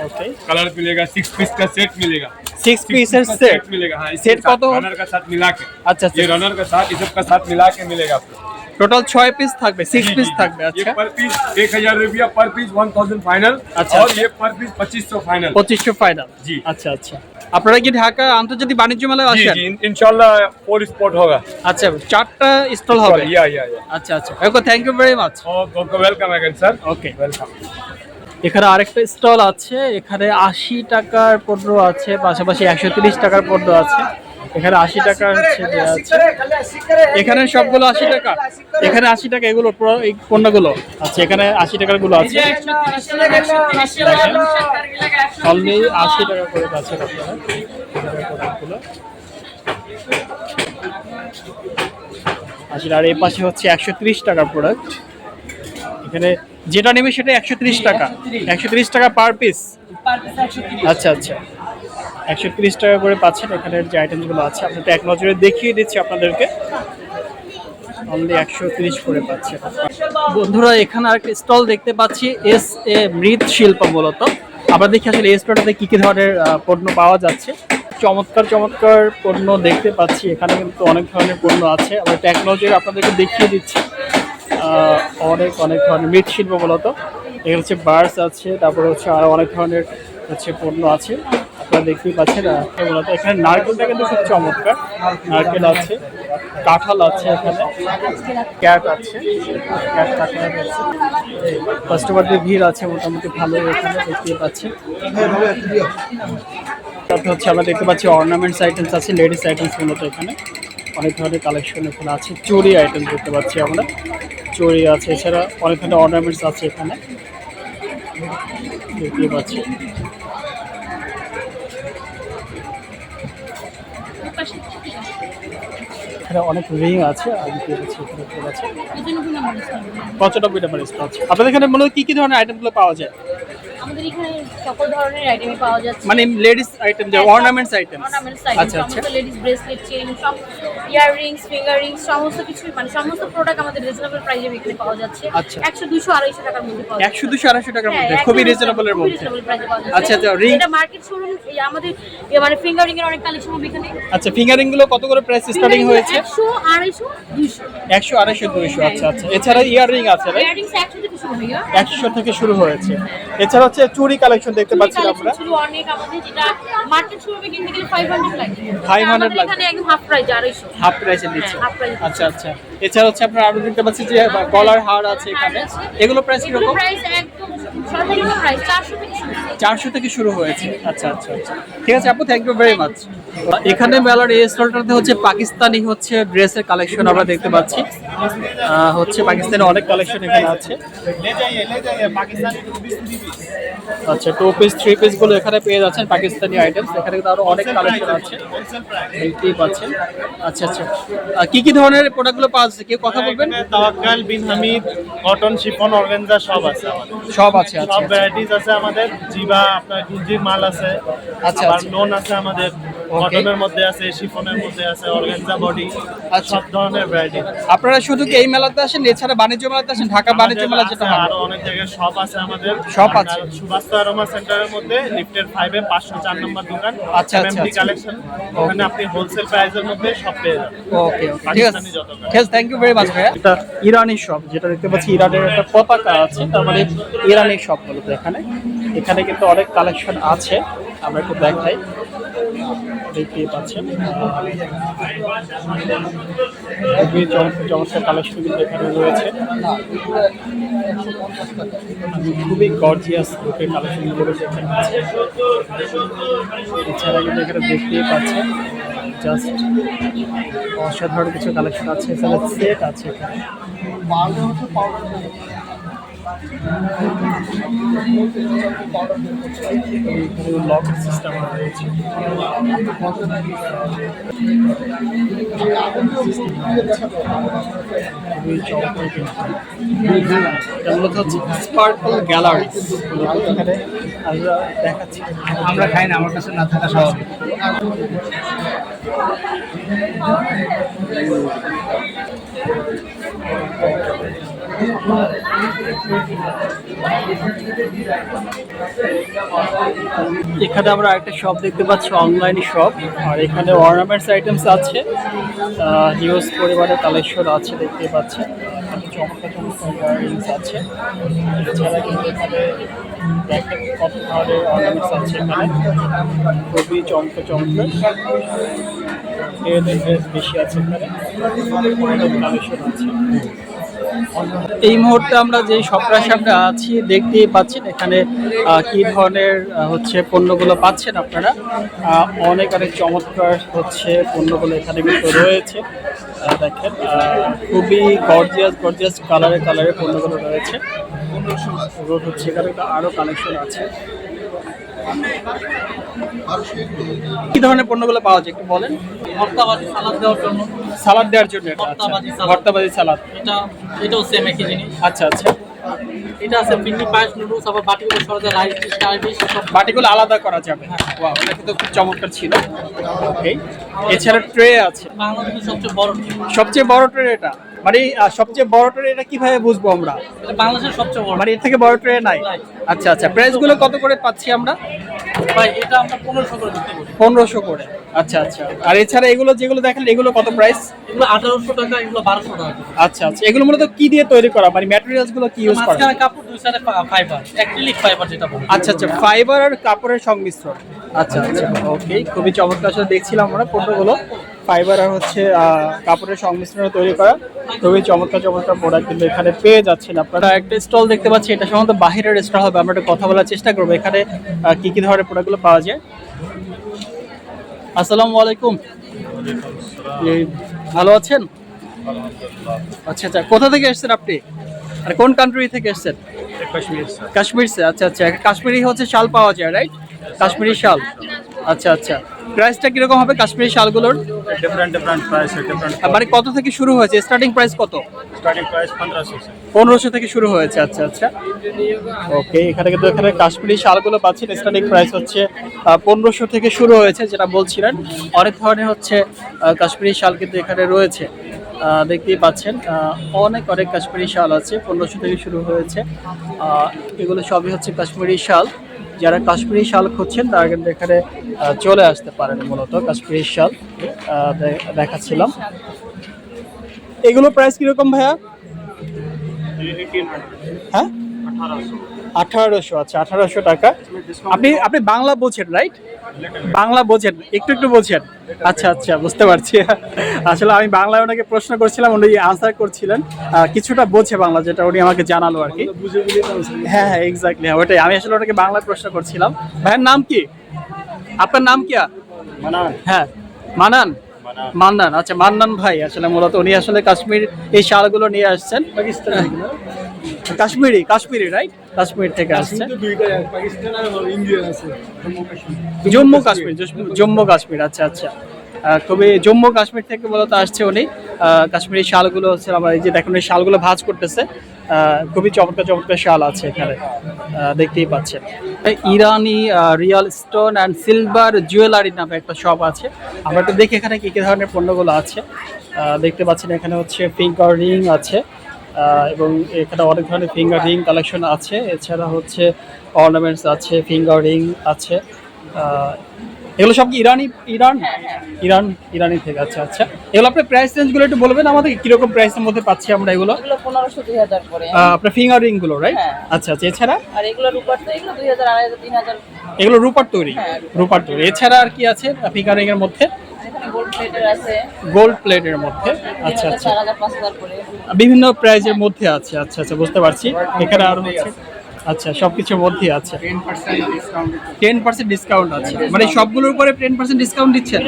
ওকে, कलर मिलेगा, 6 पीस का सेट मिलेगा। 6 पिसेस का सेट। मिलेगा। हाँ, इसके सेट साथ कत हो? रनर का साथ मिला के। अच्छा ये अच्छा, रनर का साथ, इस सब का साथ मिला के मिलेगा आपको। টোটাল 6 পিস থাকবে, 6 जी, পিস जी, থাকবে। ये আচ্ছা, पर पीस 1000 रुपया पर पीस 1000 फाइनल। अच्छा, और अच्छा। ये पर पीस 2500 फाइनल। 2500 ফাইনাল। জি। আচ্ছা আচ্ছা, আপনারা কি ঢাকা আন্তর্জাতিক বাণিজ্য মেলায় जी আসেন? जी, इंशाल्लाह 4 स्पॉट होगा। আচ্ছা, 4টা স্টল হবে। या আচ্ছা আচ্ছা, okay, thank you very much. Okay, welcome again sir. Okay, welcome. এখানে আরেকটা স্টল আছে। এখানে 80 টাকার পণ্য আছে, পাশাপাশি 130 টাকার পণ্য আছে। এখানে 80 টাকার হচ্ছে যে আছে, এখানে সবগুলো 80 টাকা। এখানে 80 টাকা এগুলো এই পণ্যগুলো। আচ্ছা, এখানে 80 টাকার গুলো আছে। অনলি 80 টাকা করে আছে আপনারা প্রোডাক্টগুলো। 80, আর এই পাশে হচ্ছে 130 টাকার প্রোডাক্ট। এখানে যেটা নেবে সেটা 130 টাকা, 130 টাকা পার পিস। আচ্ছা আচ্ছা, 130 টাকা করে পাচ্ছেন। এখানের যে আইটেমগুলো আছে আপনাদের এক নজরে দেখিয়ে দিচ্ছি আপনাদেরকে। অনলি 130 করে পাচ্ছেন বন্ধুরা। এখানে আরেকটা স্টল দেখতে পাচ্ছি, এস এ মৃৎশিল্প মূলত। আমরা দেখি আসলে এই স্টোরটাতে কি কি ধরনের পণ্য পাওয়া যাচ্ছে। চমৎকার চমৎকার পণ্য দেখতে পাচ্ছি, এখানে কিন্তু অনেক ধরনের পণ্য আছে। আমরা টেকনোলজির আপনাদেরকে দেখিয়ে দিচ্ছি, অনেক অনেক ধরনের মৃৎশিল্প মূলত। এখানে হচ্ছে বার্স আছে, তারপরে হচ্ছে আরো অনেক ধরনের হচ্ছে পণ্য আছে, আপনারা দেখতেই পাচ্ছেন। মূলত এখানে নারকেলটা কিন্তু খুব চমৎকার, নারকেল আছে, কাঁঠাল আছে, এখানে ক্যাট আছে, ক্যাট কাঁঠাল আছে। কাস্টমারদের ভিড় আছে মোটামুটি ভালো, এখানে দেখতেই পাচ্ছি। তারপর হচ্ছে আমরা দেখতে পাচ্ছি অর্নামেন্টস আইটেমস আছে, লেডিস আইটেমস মূলত এখানে অনেক ধরনের কালেকশন এখানে আছে। চুড়ি আইটেম দেখতে পাচ্ছি আমরা, চুড়ি আছে, এছাড়া অনেক ধরনের অর্নামেন্টস আছে এখানে দেখতে পাচ্ছি। এখানে অনেক রিং আছে, আর দেখতে পাচ্ছি এখানে আছে 95 নাম্বার স্টক আছে। আপনাদের এখানে মূলত কি কি ধরনের আইটেমগুলো পাওয়া যায়? আমাদের এখানে সকল ধরনের আইটেমই পাওয়া যাচ্ছে, মানে লেডিস আইটেম, যে অর্নামেন্টস আইটেম। আচ্ছা আচ্ছা, লেডিস ব্রেসলেট, চেইন, সব ইয়াররিংস, ফিঙ্গার রিংস, সমস্ত কিছু, মানে সমস্ত প্রোডাক্ট আমাদের রিজনেবল প্রাইসে এখানে পাওয়া যাচ্ছে। আচ্ছা। 100, 200, 250 টাকার মধ্যে পাওয়া যাচ্ছে। 100, 200, 250 টাকার মধ্যে, খুবই রিজনেবল এর মধ্যে। আচ্ছা আচ্ছা, রিং, এটা মার্কেট শোরুম, আমাদের মানে ফিঙ্গার রিং এর অনেক কালেকশন হবে এখানে। আচ্ছা, ফিঙ্গারিং গুলো কত করে প্রাইস স্টার্টিং হয়েছে? 100, 250, 200। 100, 250, 200। আচ্ছা আচ্ছা, এছাড়া ইয়াররিং আছে, রাইট? ইয়াররিংস 100 থেকে শুরু হয়। 100 থেকে শুরু হয়েছে। এছাড়া হচ্ছে চুড়ি কালেকশন দেখতে পাচ্ছি আমরা, ছিল অনেক আমাদের, যেটা মার্কেট শোরুমে কিনতে গেলে 500 লাগে। 500 লাগে। এখানে একদম হাফ প্রাইস, 250। হাফ প্রাইসে দিচ্ছে। Half price. আচ্ছা আচ্ছা, এছাড়া হচ্ছে আপনারা আরো দেখতে পাচ্ছি যে গলার হার আছে এখানে, এগুলো প্রাইস এগুলো কিরকম? প্রাইস একদম সর্বনিম্ন প্রাইস 400 থেকে শুরু। 400 থেকে শুরু হয়েছে। আচ্ছা আচ্ছা আচ্ছা, ঠিক আছে আপু, থ্যাংক ইউ ভেরি মাচ। এখানে মেলার এই স্টলটাতে হচ্ছে পাকিস্তানি হচ্ছে ড্রেসের কালেকশন আমরা দেখতে পাচ্ছি, হচ্ছে পাকিস্তানি অনেক কালেকশন এখানে আছে। আচ্ছা, 2 পিস 3 পিস গুলো এখানে পেয়ে যাচ্ছেন, পাকিস্তানি আইটেমস। এখানে কিন্তু আরো অনেক কালেকশন আছে, দেখতেই পাচ্ছেন। আচ্ছা আচ্ছা, কি কি ধরনের প্রোডাক্টগুলো পাওয়া যাচ্ছে, কেউ কথা বলবেন? তাওয়াক্কাল, বিন হামিদ, কটন, শিফন, অর্গানজা সব আছে আমাদের। সব আছে। আচ্ছা সব ভ্যারাইটিস আছে আমাদের। জিবা, আপনার গুঞ্জির মাল আছে। আচ্ছা, আবার আচ্ছা। লোন আছে আমাদের, কটনের মধ্যে আছে, শিফনের মধ্যে আছে, অর্গানজা বডি, আচ্ছা। সব ধরনের ভ্যারাইটি। আপনারা শুধু কি এই মেলাতে আসেন, এছাড়া বাণিজ্য মেলাতে আসেন? ঢাকা বাণিজ্য মেলা যেটা হয়, আরো অনেক জায়গায় শপ আছে আমাদের। শপ আছে। সুভাষ আরোমা সেন্টারের মধ্যে লিফটের 5 এ 504 নম্বর দোকান। আচ্ছা, আচ্ছা, এমএমডি আচ্ছা। কালেকশন, ওখানে আপনি হোলসেল প্রাইসের মধ্যে সব পেয়ে যাবেন। ওকে ওকে, ঠিক আছে, পাকিস্তানি যত ঠিক আছে, থ্যাংক ইউ ভেরি মাচ ভাইয়া। এটা ইরানি শপ, যেটা দেখতে পাচ্ছি ইরানের একটা পতাকা আছে, তার মানে ইরানি শপ বলতে এখানে। এখানে কিন্তু অনেক কালেকশন আছে, আমরা একটু দেখাই, দেখতেই পাচ্ছেন। খুবই চমৎকার চমৎকার কালেকশন কিন্তু এখানে রয়েছে, খুবই গর্জিয়াস লুকের কালেকশনগুলো রয়েছে এখানে আছে। এছাড়া কিন্তু এখানে দেখতেই পাচ্ছেন জাস্ট অসাধারণ কিছু কালেকশন আছে। এছাড়া সেট আছে এখানে, লকার সিস্টেম রয়েছে। মূলত হচ্ছে স্পার্কল গ্যালারি, এখানে আমরা দেখাচ্ছি। আমরা খাই না, আমার কাছে না থাকা স্বাভাবিক। এখানে আমরা একটা শপ দেখতে পাচ্ছি, অনলাইন শপ, আর এখানে অর্নামেন্টস আইটেমস আছে, হিউজ পরিমাণের কালেকশন আছে দেখতে পাচ্ছেন। চমৎকার চমৎকার ইয়াররিংস আছে, এছাড়া কিন্তু এখানে দেখেন কত ধরনের অর্নামেন্টস আছে এখানে, খুবই চমৎকার চমৎকার ড্রেস বেশি আছে এখানে, কালেকশন আছে। এই মুহূর্তে আমরা যে শপটার সামনে আছি দেখতেই পাচ্ছেন, এখানে কি ধরনের হচ্ছে পণ্যগুলো পাচ্ছেন আপনারা। অনেক অনেক চমৎকার হচ্ছে পণ্যগুলো এখানে কিন্তু রয়েছে, দেখেন খুবই গর্জিয়াস গর্জিয়াস কালারের পণ্যগুলো রয়েছে। হচ্ছে এখানে আরো কালেকশন আছে। কি ধরনের পণ্যগুলো পাওয়া যায় একটু বলেন? ভর্তাবাজি সালাদ দেওয়ার জন্য। সালাদ দেওয়ার জন্য এটা, আচ্ছা, ভর্তাবাজি সালাদ। ভর্তাবাজি সালাদ, এটাও সেম একই জিনিস। আচ্ছা আচ্ছা। এটা আছে পিন্ডি পায়েস নুডলস, আবার বাটিগুলো সরাতে রাইস ডিশ, কারি ডিশ সব। বাটিগুলো আলাদা করা যাবে। ওয়াও, এটা কিন্তু খুব চমৎকার ছিল। ওকে, এছাড়া ট্রে আছে, বাংলাদেশের সবচেয়ে বড় সবচেয়ে বড় ট্রে এটা। মানে সবচেয়ে বড় ট্রে এটা কিভাবে বুঝবো আমরা? এটা বাংলাদেশের সবচেয়ে বড়। মানে এর থেকে বড় ট্রে নাই? আচ্ছা আচ্ছা, প্রাইস গুলো কত করে পাচ্ছি আমরা? ভাই এটা আমরা 1500 করে বিক্রি করি। 1500 করে। আচ্ছা আচ্ছা, আর এছাড়া এগুলো যেগুলো দেখেন এগুলো কত প্রাইস? এগুলো 1800 টাকা, এগুলো 1200 টাকা। আচ্ছা আচ্ছা, এগুলো মূলত কি দিয়ে তৈরি করা, মানে ম্যাটেরিয়ালস গুলো কি ইউজ করা? মাঝখানে কাপড়, দুই সাইডে ফাইবার, অ্যাক্রিলিক ফাইবার যেটা বলে। আচ্ছা আচ্ছা, ফাইবার আর কাপড়ের সংমিশ্রণ। আচ্ছা আচ্ছা, ওকে, খুবই চমৎকার। আসলে দেখছিলাম আমরা পণ্যগুলো ফাইবার আর হচ্ছে কাপড়ের সংমিশ্রণে তৈরি করা, খুবই চমৎকার চমৎকার প্রোডাক্ট কিন্তু এখানে পেয়ে যাচ্ছেন আপনারা। একটা স্টল দেখতে পাচ্ছি, এটা সাধারণত বাহিরের স্টল হবে, আমরা একটু কথা বলার চেষ্টা করবো এখানে কি কি ধরনের প্রোডাক্টগুলো পাওয়া যায়। আসসালামু আলাইকুম, এই, ভালো আছেন? আচ্ছা আচ্ছা, কোথা থেকে এসেছেন আপনি, আর কোন কান্ট্রি থেকে এসেছেন? কাশ্মীর সে। আচ্ছা আচ্ছা, কাশ্মীরি হচ্ছে শাল পাওয়া যায়, রাইট? কাশ্মীরি শাল। আচ্ছা আচ্ছা, প্রাইসটা কিরকম হবে কাশ্মীরি শালগুলোর? ডিফারেন্ট প্রাইস है, ডিফারেন্ট মানে কত থেকে শুরু হয়েছে, স্টার্টিং প্রাইস কত? স্টার্টিং প্রাইস 1500 से। 1500 থেকে শুরু হয়েছে। আচ্ছা আচ্ছা, ওকে, এখানে কিন্তু এখানে কাশ্মীরি শালগুলো পাচ্ছেন, স্টার্টিং প্রাইস হচ্ছে 1500 থেকে শুরু হয়েছে, যেটা বলছিলেন। অনেক ধরনের হচ্ছে কাশ্মীরি শাল কিন্তু এখানে রয়েছে, দেখতেই পাচ্ছেন। অনেক অনেক কাশ্মীরি শাল আছে, 1500 থেকে শুরু হয়েছে। এগুলো সবই হচ্ছে কাশ্মীরি শাল। যারা কাশ্মীরি শাল খুঁজছেন তারা কিন্তু এখানে চলে আসতে পারেন। মূলত কাশ্মীরি শাল দেখাচ্ছিলাম। এগুলো প্রাইস কিরকম ভাইয়া? হ্যাঁ, 1800। আচ্ছা, 1800 টাকা। আপনি বাংলা বোঝেন, রাইট? বাংলা বোঝেন, একটু একটু বোঝেন। আচ্ছা আচ্ছা, বুঝতে পারছি। আসলে আমি বাংলায় ওনাকে প্রশ্ন করছিলাম, উনি আনসার করছিলেন, কিছুটা বোঝে বাংলা, যেটা উনি আমাকে জানালো আর কি। হ্যাঁ হ্যাঁ, এক্স্যাক্টলি, ওটাই। আমি আসলে ওনাকে বাংলায় প্রশ্ন করছিলাম। ভাইয়ের নাম কি? আপনার নাম কি? মানান। হ্যাঁ, মানান। মান্নান, আচ্ছা, মান্নান ভাই। আসলে মূলত উনি আসলে কাশ্মীর এই শালগুলো নিয়ে আসছেন। কাশ্মীরি, রাইট? কাশ্মীর থেকে আসছে। জম্মু কাশ্মীর। আচ্ছা আচ্ছা, খুবই জম্মু কাশ্মীর থেকে মূলত আসছে উনি। কাশ্মীরি শালগুলো হচ্ছে আমার, এই যে দেখুন এই শালগুলো ভাঁজ করতেছে। খুবই চমৎকার চমৎকার শাল আছে এখানে, দেখতেই পাচ্ছেন। Irani real stone and silver jewellery নামে একটা শপ আছে। আমরা একটু দেখি এখানে কি কি ধরনের পণ্যগুলো আছে। দেখতে পাচ্ছেন এখানে হচ্ছে ফিঙ্গার রিং আছে, এবং এখানে অনেক ধরনের ফিঙ্গার রিং কালেকশন আছে। এছাড়া হচ্ছে অর্নামেন্টস আছে, ফিঙ্গার রিং আছে। এগুলো সব কি ইরানি থেকে? আচ্ছা আচ্ছা, এগুলো আপনার প্রাইস রেঞ্জগুলো একটু বলবেন আমাদের, কিরকম প্রাইসের মধ্যে পাচ্ছি আমরা এগুলো? 1500-2000 করে আপনার ফিঙ্গার রিং গুলো, রাইট? হ্যাঁ। আচ্ছা আচ্ছা, এছাড়া? আর এগুলো রূপার, তো এগুলো 2000, 2500, 3000। এগুলো রূপার তৈরি? হ্যাঁ, রূপার তৈরি। এছাড়া আর কি আছে ফিঙ্গার রিং এর মধ্যে? এখানে গোল্ড প্লেটের আছে, গোল্ড প্লেটের মধ্যে। আচ্ছা আচ্ছা, 4000, 5000 করে বিভিন্ন প্রাইজের মধ্যে আছে। আচ্ছা আচ্ছা, বুঝতে পারছি। এখানে আরো হচ্ছে, আচ্ছা, সবকিছুর মধ্যে আছে। 10% ডিসকাউন্ট আছে, মানে সবগুলোর উপরে 10% ডিসকাউন্ট দিচ্ছেন?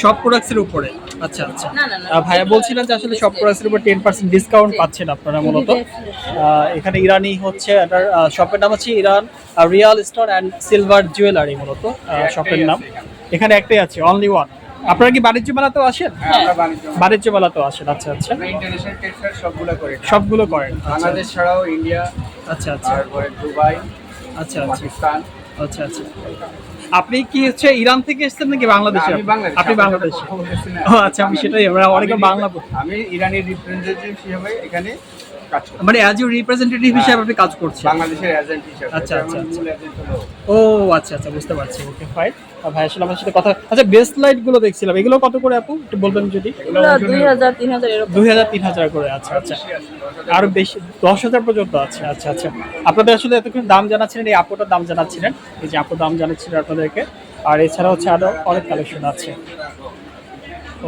সব প্রোডাক্টসের উপরে? আচ্ছা আচ্ছা, ভাইয়া বলছিলেন যে আসলে সব প্রোডাক্টসের উপর 10% ডিসকাউন্ট পাচ্ছেন আপনারা মূলত। এখানে ইরানি হচ্ছে, এটার শপের নাম হচ্ছে Iran Real stone and silver jewellery, মূলত শপের নাম। এখানে একটাই আছে, অনলি ওয়ান। আপনারা কি বাণিজ্য মেলাতেও আসেন? বাণিজ্য মেলাতেও আসেন। আচ্ছা আচ্ছা, ইন্টারন্যাশনাল ট্রেড ফেয়ার সবগুলো করেন? বাংলাদেশ ছাড়াও ইন্ডিয়া, আচ্ছা আচ্ছা, তারপরে দুবাই, আচ্ছা আচ্ছা, পাকিস্তান। আচ্ছা আচ্ছা। আপনি কি হচ্ছে ইরান থেকে এসেছেন নাকি বাংলাদেশে? আমি বাংলাদেশ। আপনি বাংলাদেশে? ও আচ্ছা, আমি সেটাই, আমরা অনেকে বাংলা আমি ইরানের রিপ্রেজেন্টেটিভ হিসেবে এখানে কাজ করি, মানে অ্যাজ ইউ রিপ্রেজেন্টেটিভ হিসেবে আপনি কাজ করছেন বাংলাদেশের এজেন্ট হিসেবে। আচ্ছা, আচ্ছা, আচ্ছা। মূল এজেন্ট হলো ও আচ্ছা আচ্ছা, বুঝতে পারছি। ওকে, ফাইন। ভাই আসলে আমার সাথে কথা। আচ্ছা, বেস্ট লাইট গুলো দেখছিলাম, এগুলো কত করে আপু একটু বলবেন যদি? এগুলো 2000, 3000 এরকম। 2000, 3000 করে। আচ্ছা আচ্ছা, আরো বেশি 10,000 পর্যন্ত আছে। আচ্ছা আচ্ছা, আপনাদের আসলে এতক্ষণ দাম জানাচ্ছিলেন, এই আপুটার দাম জানাচ্ছিলেন, এই যে আপু দাম জানাচ্ছিলেন আপনাদেরকে। আর এছাড়া হচ্ছে আরো অনেক কালেকশন আছে।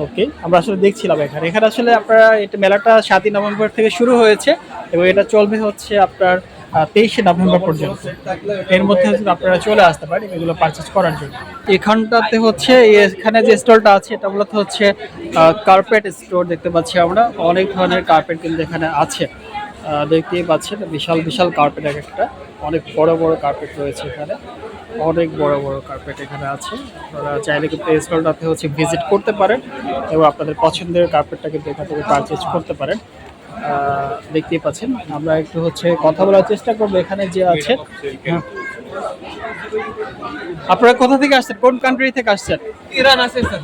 ওকে, আমরা আসলে দেখছিলাম এখানে আসলে আপনারা, এটা মেলাটা 7ই নভেম্বর থেকে শুরু হয়েছে এবং এটা চলবে হচ্ছে আপনার 23শে নভেম্বর পর্যন্ত। এর মধ্যে হচ্ছে আপনারা চলে আসতে পারেন এগুলো পারচেজ করার জন্য। এখানটাতে হচ্ছে, এখানে যে স্টোরটা আছে এটা মূলত হচ্ছে কার্পেট স্টোর। দেখতে পাচ্ছি আমরা অনেক ধরনের কার্পেট কিন্তু এখানে আছে, দেখতেই পাচ্ছেন। বিশাল বিশাল কার্পেট, একটা অনেক বড় বড় কার্পেট রয়েছে এখানে, অনেক বড় বড় কার্পেট এখানে আছে। আপনারা চাইলে কিন্তু এই স্টলটাতে হচ্ছে ভিজিট করতে পারেন এবং আপনাদের পছন্দের কার্পেটটা কিন্তু এখান থেকে পারচেজ করতে পারেন। দেখতেই পাচ্ছেন। আমরা একটু হচ্ছে কথা বলার চেষ্টা করবো এখানে যে আছে। আপনারা কোথা থেকে আসছেন, কোন কান্ট্রি থেকে আসছেন? ইরান আছে স্যার,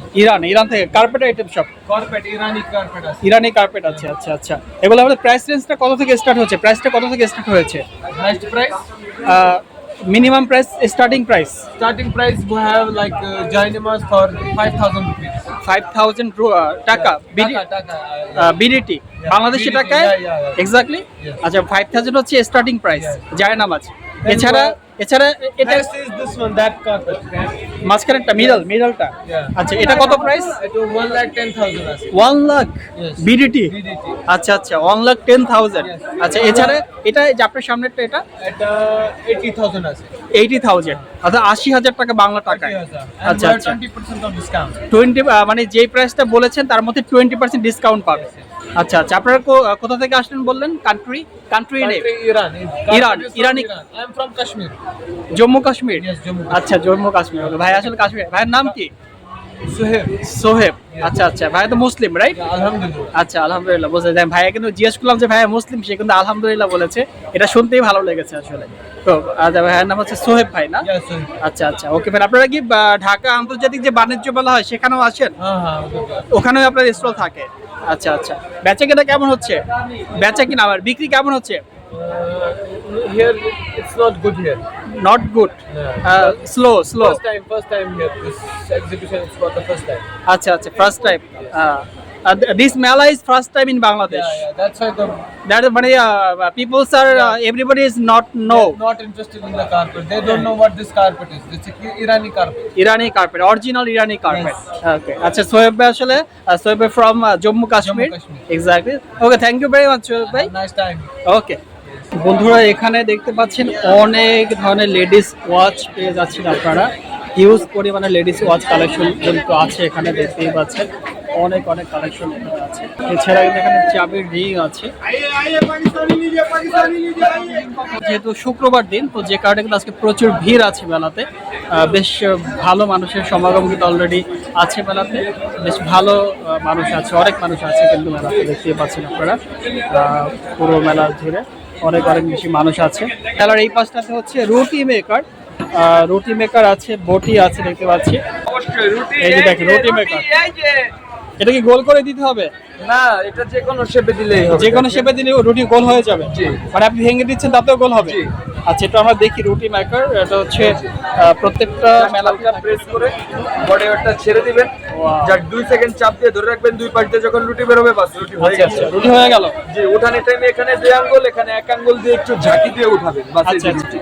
ইরান থেকে। কার্পেট আইটেম সব, কার্পেট ইরানি কার্পেট আছে। ইরানি কার্পেট আছে। আচ্ছা আচ্ছা, এগুলো আমাদের প্রাইস রেঞ্জটা কত থেকে স্টার্ট হচ্ছে? প্রাইসটা কত থেকে স্টার্ট হয়েছে? Highest price, minimum price, starting price? starting price we have like Jainamas for 5,000 rupees. 5000 টাকা Taka. বিডিটি, বাংলাদেশি BDT, টাকায় yeah. এক্স্যাক্টলি। Yes. আচ্ছা 5000 হচ্ছে স্টার্টিং প্রাইস জায় নামাজ। Then এছাড়া এটা Next is this one, that carpet. মাঝখানেরটা মিডলটা। Yeah. আচ্ছা এটা কত প্রাইস? It was 1,10,000 আছে। 1 লাখ Yes. বিডিটি। BDT. আচ্ছা আচ্ছা 1,10,000। Yes. আচ্ছা এছাড়া এটা যে আপনার সামনেরটা এটা এটা 80,000 আছে। 80,000, অর্থাৎ 80,000 টাকা বাংলা টাকায়। 80,000 আচ্ছা and আচ্ছা 20% of discount. 20 মানে যেই প্রাইসটা বলেছেন তার মধ্যে 20% ডিসকাউন্ট পাবে। আচ্ছা আচ্ছা, আপনারা কোথা থেকে আসলেন বললেন? Country name? Country Iran. Iran, Carpet is from Iranic. Iran. I am from Kashmir. Jammu Kashmir? Yes, Jammu Kashmir. আচ্ছা জম্মু কাশ্মীর। ভাই আসলে কাশ্মীর। ভাইয়ের নাম কি? Suhaib. সোহেব। আচ্ছা আচ্ছা, ভাই তো মুসলিম রাইট? Alhamdulillah. আচ্ছা আলহামদুলিল্লাহ, বুঝতে যাই। ভাইয়া কিন্তু জিজ্ঞেস করলাম যে ভাইয়া মুসলিম, সে কিন্তু আলহামদুলিল্লাহ বলেছে। এটা শুনতেই ভালো লেগেছে আসলে। তো আচ্ছা, ভাইয়ের নাম হচ্ছে সোহেব ভাই না? Yes, Suhaib. আচ্ছা আচ্ছা, ওকে ভাই। আপনারা কি ঢাকা আন্তর্জাতিক যে বাণিজ্য মেলা হয় সেখানেও আসেন? হ্যাঁ। ওখানেও আপনার স্টল থাকে? আচ্ছা আচ্ছা, বেচা কেনা কেমন হচ্ছে? বেচা কিনা আবার বিক্রি কেমন হচ্ছে? Here it's not good here. Not good, slow. First time here. This exhibition is for the first time. আচ্ছা আচ্ছা, first time. This mela is first time in Bangladesh. That's why that মানে পিপলস আর everybody is not no they're not interested in the carpet. They don't know what this carpet is. It's a Irani carpet. Irani carpet, original Irani carpet. Okay আচ্ছা, সোহেব ভাই আসলে সোহেব ভাই from Jammu Kashmir. Jammu Kashmir. Exactly. Okay, thank you very much Soheb ভাই। Nice time. ওকে বন্ধুরা, এখানে দেখতে পাচ্ছেন অনেক ধরনের লেডিস ওয়াচ পেয়ে যাচ্ছেন আপনারা। হিউজ পরিমাণে লেডিস ওয়াচ কালেকশন কিন্তু আছে এখানে, দেখতেই পাচ্ছেন অনেক কালেকশন এখানে আছে। এছাড়া কিন্তু এখানে চাবির রিং আছে। যেহেতু শুক্রবার দিন, তো যে কারণে কিন্তু আজকে প্রচুর ভিড় আছে মেলাতে। বেশ ভালো মানুষের সমাগম কিন্তু অলরেডি আছে মেলাতে। বেশ ভালো মানুষ আছে, অনেক মানুষ আছে কিন্তু মেলাতে, দেখতেই পাচ্ছেন আপনারা। পুরো মেলা জুড়ে অনেক বেশি মানুষ আছে। মেলার এই পাশটাতে হচ্ছে রুটি মেকার আছে, বটি আছে দেখতে পাচ্ছি। এই যে দেখেন রুটি মেকার। এটা কি গোল করে দিতে হবে? না, এটা যে কোনো শেপে দিলেই হবে। যে কোনো শেপে দিলে রুটি গোল হয়ে যাবে? জি। মানে আপনি ভেঙে দিচ্ছেন তাতেও গোল হবে? জি। আচ্ছা, এটা আমরা দেখি রুটি মেকার। এটা হচ্ছে প্রত্যেকটা মেলাতে প্রেস করে বডি ওয়েটটা ছেড়ে দিবেন। জাস্ট 2 সেকেন্ড চাপ দিয়ে ধরে রাখবেন, দুই পাশ দিয়ে যখন রুটি বের হবে বাস রুটি হয়ে আচ্ছা গেছে। আচ্ছা, রুটি হয়ে গেল। জি, উঠানোর টাইমে এখানে 2 আঙ্গুল, এখানে 1 আঙ্গুল দিয়ে একটু ঝাঁকি দিয়ে উঠাবেন বাস। আচ্ছা আচ্ছা,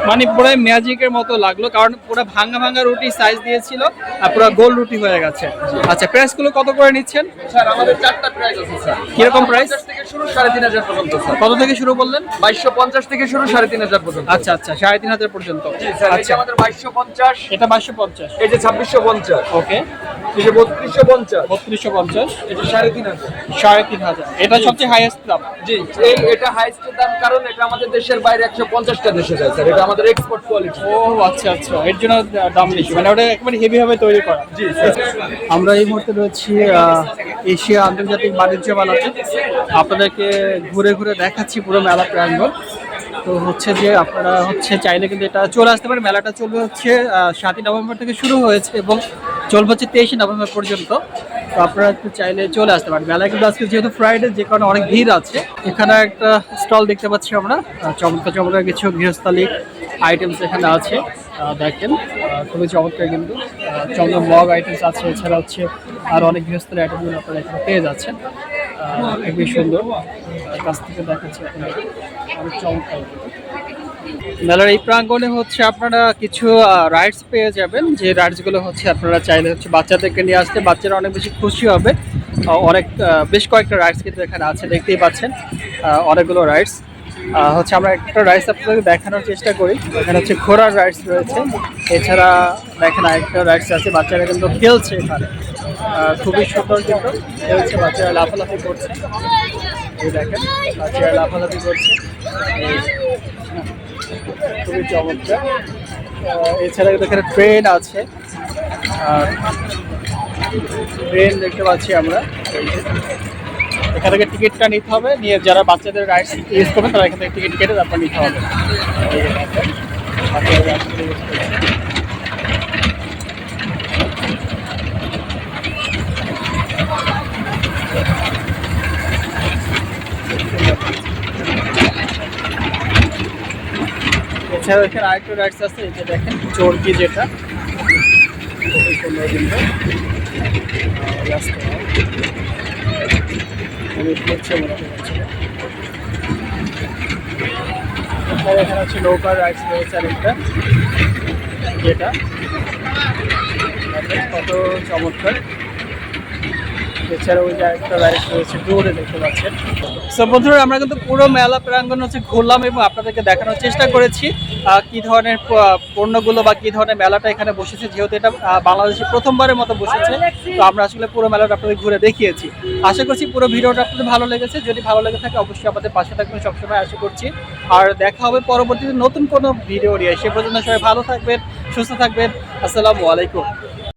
মানে পুরো ম্যাজিকের মতো লাগলো, কারণ পুরো ভাঙা রুটি সাইজ দিয়েছিল আর পুরো গোল রুটি হয়ে গেছে। আচ্ছা, প্রাইস গুলো কত করে নিচ্ছেন? স্যার আমাদের 4টা প্রাইস আছে স্যার। কিরকম প্রাইস? 50 থেকে শুরু 3,500 পর্যন্ত স্যার। কত থেকে শুরু বললেন? 2250 থেকে শুরু 3,500 পর্যন্ত। আচ্ছা আচ্ছা, 3,500 পর্যন্ত। জি স্যার, আচ্ছা, এটা আমাদের 2250, এটা 2250। এই যে 2650, ওকে, এই যে 3250, 3250, এটা 3,500। 3,500। এটা সবচেয়ে হাইয়েস্ট দাম? জি, এটা হাইস্ট দাম, কারণ এটা আমাদের দেশের বাইরে 150টা দেশে যায় স্যার। এটা আমাদের এক্সপোর্ট কোয়ালিটি। ও আচ্ছা আচ্ছা, এর জন্য দাম বেশি, মানে ওটা একেবারে হেভি ভাবে তৈরি করা। জি স্যার। আমরা এই মুহূর্তে রয়েছি এশিয়া আন্তর্জাতিক বাণিজ্য মেলাতে। আপনাদেরকে ঘুরে দেখাচ্ছি পুরো মেলা প্রাঙ্গণ। তো হচ্ছে যে আপনারা চাইলে কিন্তু এটা চলে আসতে পারেন। মেলাটা চলবে হচ্ছে 7ই নভেম্বর থেকে শুরু হয়েছে এবং চলবে হচ্ছে 23শে নভেম্বর পর্যন্ত। তো আপনারা একটু চাইলে চলে আসতে পারেন। মেলায় কিন্তু আজকে যেহেতু ফ্রাইডে, যে কারণে অনেক ভিড় আছে। এখানে একটা স্টল দেখতে পাচ্ছি আমরা, চমৎকার কিছু গৃহস্থালী আইটেমস এখানে আছে। দেখেন খুবই চমৎকার, কিন্তু চমৎকার মগ আইটেমস আছে। এছাড়া আর অনেক গৃহস্থলী আইটেমগুলো আপনারা এখানে পেয়ে যাচ্ছেন। খুবই সুন্দর, কাছ থেকে দেখাচ্ছি আপনাদের, অনেক চমৎকার। মেলার এই প্রাঙ্গণে আপনারা কিছু রাইডস পেয়ে যাবেন, যে রাইডসগুলো আপনারা চাইলে বাচ্চাদেরকে নিয়ে আসতে বাচ্চারা অনেক বেশি খুশি হবে। বেশ কয়েকটা রাইডস কিন্তু এখানে আছে, দেখতেই পাচ্ছেন অনেকগুলো রাইডস। আমরা একটা রাইডস আপনাদের দেখানোর চেষ্টা করি। এখানে ঘোড়ার রাইডস রয়েছে। এছাড়া দেখেন আরেকটা রাইডস আছে, বাচ্চারা কিন্তু খেলছে এখানে। খুবই সুন্দর কিন্তু খেলছে, বাচ্চারা লাফালাফি করছে। এই দেখেন বাচ্চারা লাফালাফি করছে, খুবই চমৎকার। এছাড়া কিন্তু এখানে ট্রেন আছে, ট্রেন দেখতে পাচ্ছি আমরা। এখান থেকে টিকিটটা নিতে হবে, নিয়ে যারা বাচ্চাদের রাইডস ইউজ করবে তারা এখান থেকে টিকিট কেটে তারপর নিতে হবে। আপনারা আসলে বুঝতে পারছেন। এছাড়াও এখানে আরেকটা রাইডস আছে, এই যে দেখেন চরকি, যেটা খুবই সুন্দর কিন্তু রাস্তা অনেক হচ্ছে মনে হচ্ছে। এখানে হচ্ছে নৌকার রাইডস রয়েছে আরেকটা, যেটা কত চমৎকার। এছাড়াও ওই যে আরেকটা রাইডস রয়েছে দৌড়ে, দেখতে পাচ্ছেন। সো বন্ধুরা, আমরা কিন্তু পুরো মেলা প্রাঙ্গণ হচ্ছে ঘুরলাম এবং আপনাদেরকে দেখানোর চেষ্টা করেছি কি ধরনের পণ্যগুলো বা কি ধরনের মেলাটা এখানে বসেছে। যেহেতু এটা বাংলাদেশে প্রথমবারের মতো বসেছে, তো আমরা আসলে পুরো মেলাটা আপনাদের ঘুরে দেখিয়েছি। আশা করছি পুরো ভিডিওটা আপনাদের ভালো লেগেছে। যদি ভালো লেগে থাকে অবশ্যই আমাদের পাশে থাকবেন সবসময়, আশা করছি। আর দেখা হবে পরবর্তীতে নতুন কোনো ভিডিও নিয়ে। সে পর্যন্ত সবাই ভালো থাকবেন, সুস্থ থাকবেন। আসসালামু আলাইকুম।